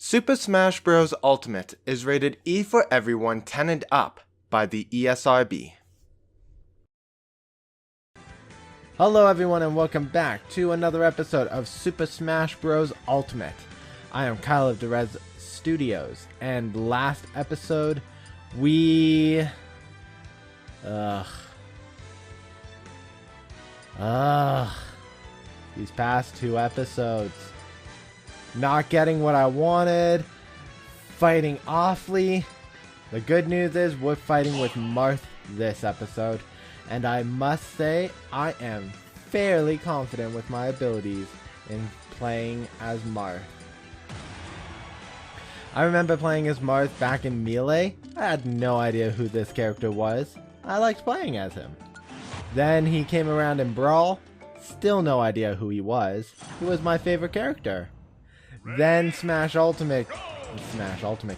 Super Smash Bros. Ultimate is rated E for everyone 10 and up by the ESRB. Hello everyone and welcome back to another episode of Super Smash Bros. Ultimate. I am Kyle of Dyrezz Studios, and last episode we... These past two episodes. Not getting what I wanted. Fighting awfully. The good news is we're fighting with Marth this episode. And I must say, I am fairly confident with my abilities in playing as Marth. I remember playing as Marth back in Melee. I had no idea who this character was. I liked playing as him. Then he came around in Brawl. Still no idea who he was. He was my favorite character. Then Smash Ultimate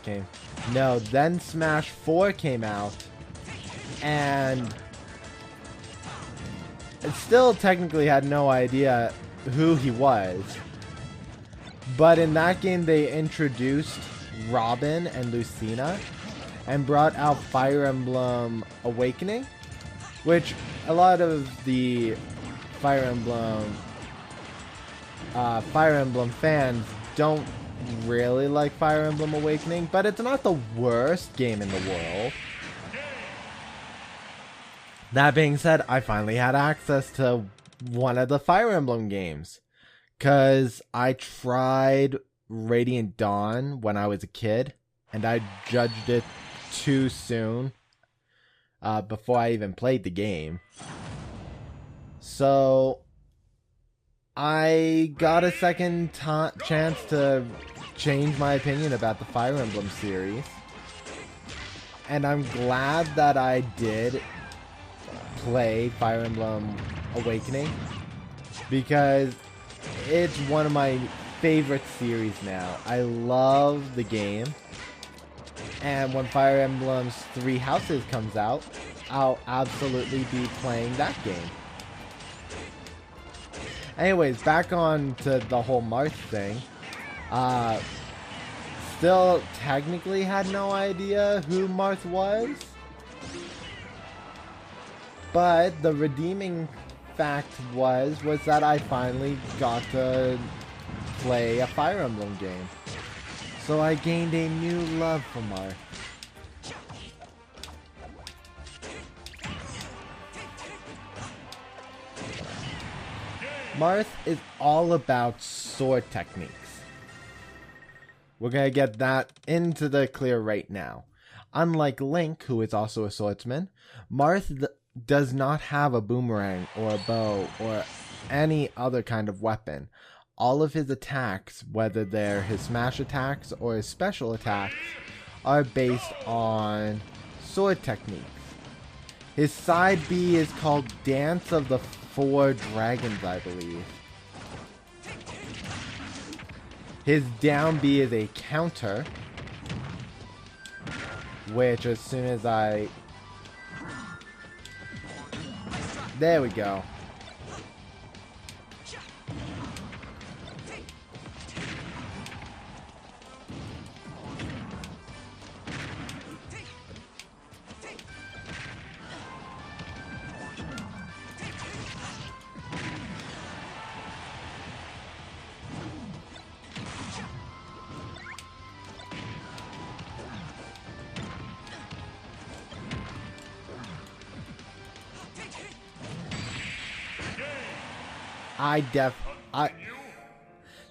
came. No, then Smash 4 came out. And I still technically had no idea who he was. But in that game they introduced Robin and Lucina and brought out Fire Emblem Awakening, which a lot of the Fire Emblem fans don't really like Fire Emblem Awakening, but it's not the worst game in the world. That being said, I finally had access to one of the Fire Emblem games, because I tried Radiant Dawn when I was a kid, and I judged it too soon before I even played the game. So I got a second chance to change my opinion about the Fire Emblem series. And I'm glad that I did play Fire Emblem Awakening, because it's one of my favorite series now. I love the game. And when Fire Emblem's Three Houses comes out, I'll absolutely be playing that game. Anyways, back on to the whole Marth thing. Still technically had no idea who Marth was. But the redeeming fact was that I finally got to play a Fire Emblem game. So I gained a new love for Marth. Marth is all about sword techniques. We're going to get that into the clear right now. Unlike Link, who is also a swordsman, Marth does not have a boomerang or a bow or any other kind of weapon. All of his attacks, whether they're his smash attacks or his special attacks, are based on sword techniques. His side B is called Dance of the Four Dragons, I believe. His down B is a counter, which as soon as I... There we go.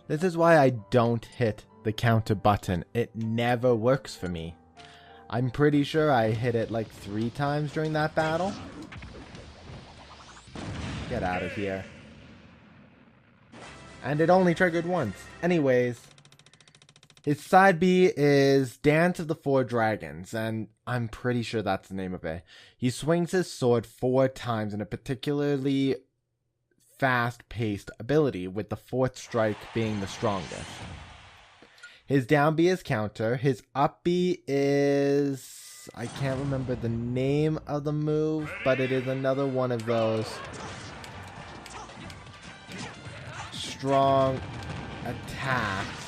This is why I don't hit the counter button. It never works for me. I'm pretty sure I hit it like 3 times during that battle. Get out of here. And it only triggered once. Anyways, his side B is Dance of the Four Dragons, and I'm pretty sure that's the name of it. He swings his sword 4 times in a particularly fast-paced ability, with the 4th strike being the strongest. His down B is counter. His up B is... I can't remember the name of the move, but it is another one of those strong attacks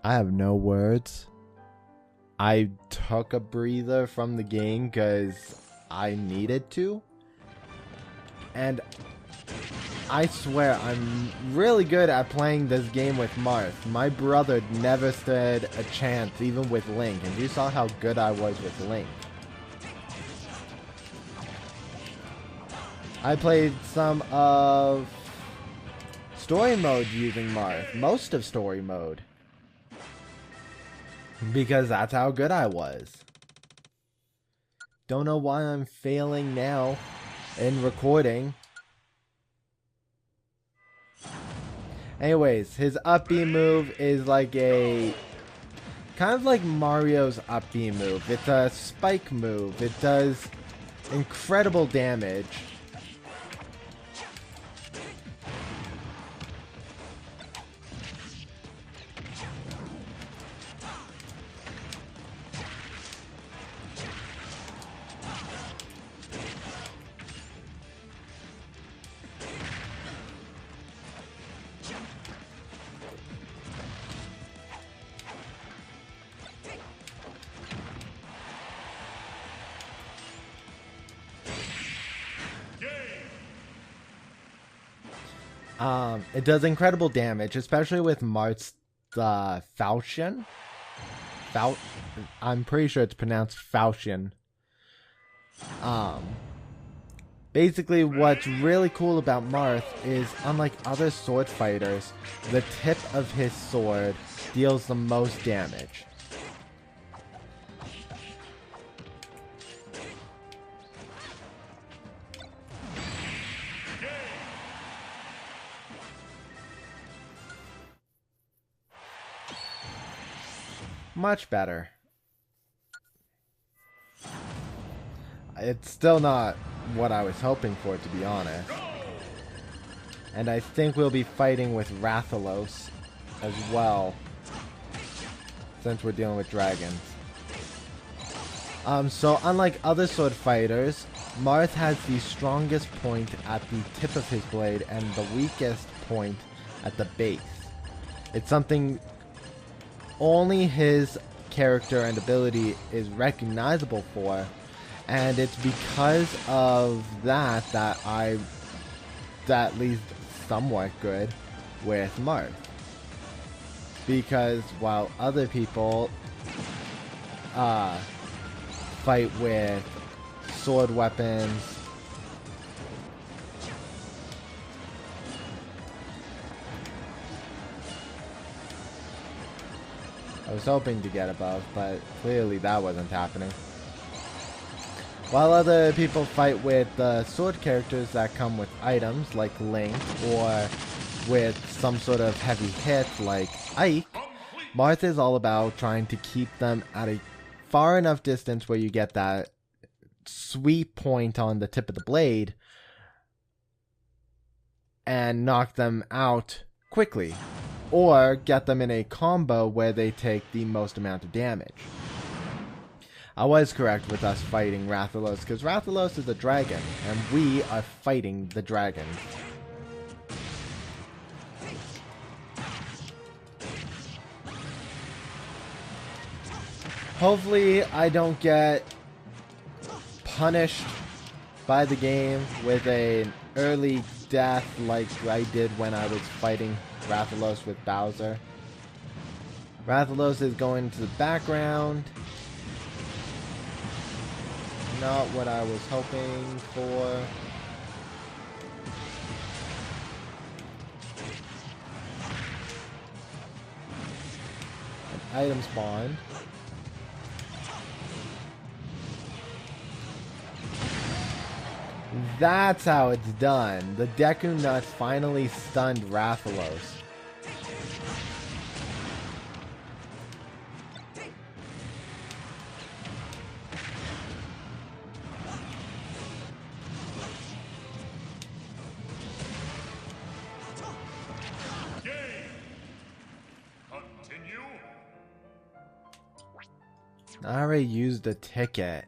I have no words. I took a breather from the game because I needed to. And I swear, I'm really good at playing this game with Marth. My brother never stood a chance, even with Link. And you saw how good I was with Link. I played some of story mode using Marth. Most of story mode. Because that's how good I was. Don't know why I'm failing now in recording. Anyways, his up B move is like a... kind of like Mario's up B move. It's a spike move. It does incredible damage. It does incredible damage, especially with Marth's Falchion. I'm pretty sure it's pronounced Falchion. Basically, what's really cool about Marth is, unlike other sword fighters, the tip of his sword deals the most damage. Much better. It's still not what I was hoping for, to be honest. And I think we'll be fighting with Rathalos as well, since we're dealing with dragons. So unlike other sword fighters, Marth has the strongest point at the tip of his blade and the weakest point at the base. It's something only his character and ability is recognizable for, and it's because of that that I'm at least somewhat good with Marth. Because while other people fight with sword weapons, I was hoping to get above, but clearly that wasn't happening. While other people fight with sword characters that come with items like Link, or with some sort of heavy hit like Ike, Marth is all about trying to keep them at a far enough distance where you get that sweet point on the tip of the blade and knock them out quickly. Or get them in a combo where they take the most amount of damage. I was correct with us fighting Rathalos, because Rathalos is a dragon, and we are fighting the dragon. Hopefully I don't get punished by the game with an early death like I did when I was fighting Rathalos with Bowser. Rathalos is going to the background. Not what I was hoping for. An item spawned. That's how it's done. The Deku Nut finally stunned Rathalos. I already used the ticket.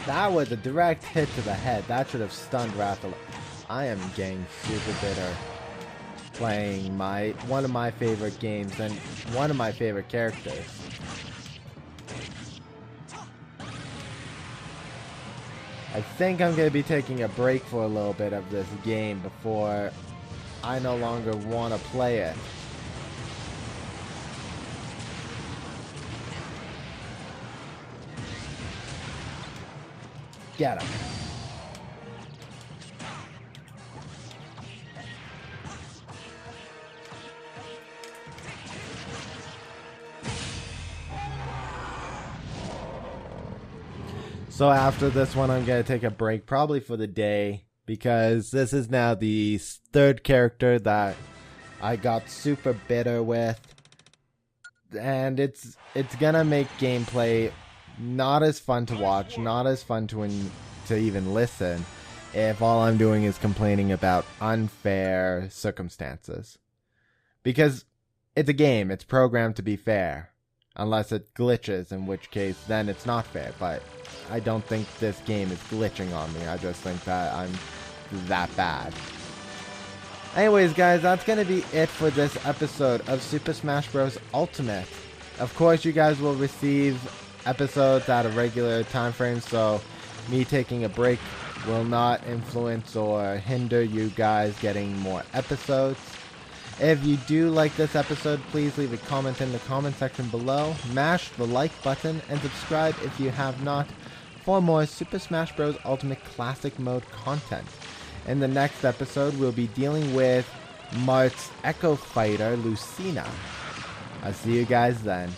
That was a direct hit to the head. That should have stunned Rathalos. I am getting super bitter playing one of my favorite games and one of my favorite characters. I think I'm going to be taking a break for a little bit of this game before I no longer want to play it. Get him. So after this one, I'm going to take a break probably for the day because this is now the third character that I got super bitter with. And it's going to make gameplay not as fun to watch, not as fun to even listen if all I'm doing is complaining about unfair circumstances. Because it's a game, it's programmed to be fair. Unless it glitches, in which case then it's not fair, but I don't think this game is glitching on me. I just think that I'm that bad. Anyways, guys, that's going to be it for this episode of Super Smash Bros. Ultimate. Of course, you guys will receive episodes at a regular time frame, so me taking a break will not influence or hinder you guys getting more episodes. If you do like this episode, please leave a comment in the comment section below, mash the like button, and subscribe if you have not for more Super Smash Bros. Ultimate Classic Mode content. In the next episode, we'll be dealing with Marth's Echo Fighter, Lucina. I'll see you guys then.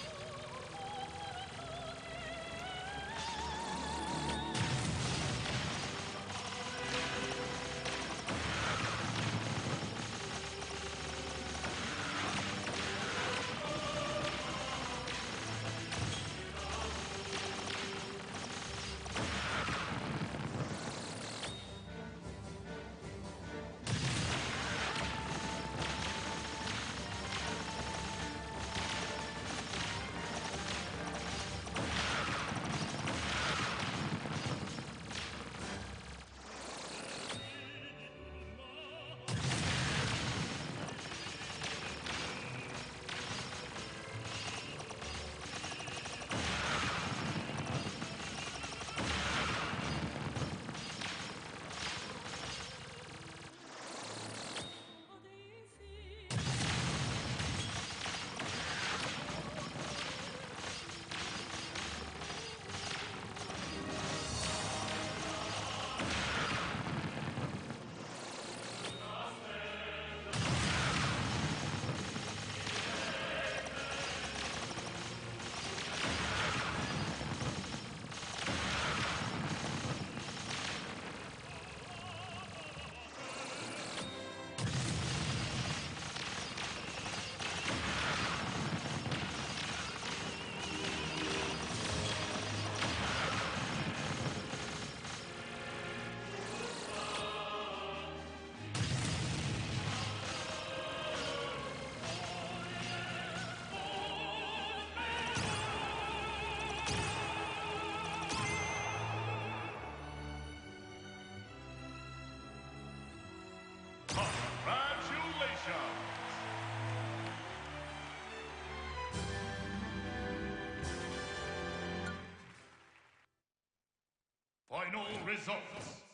Final results.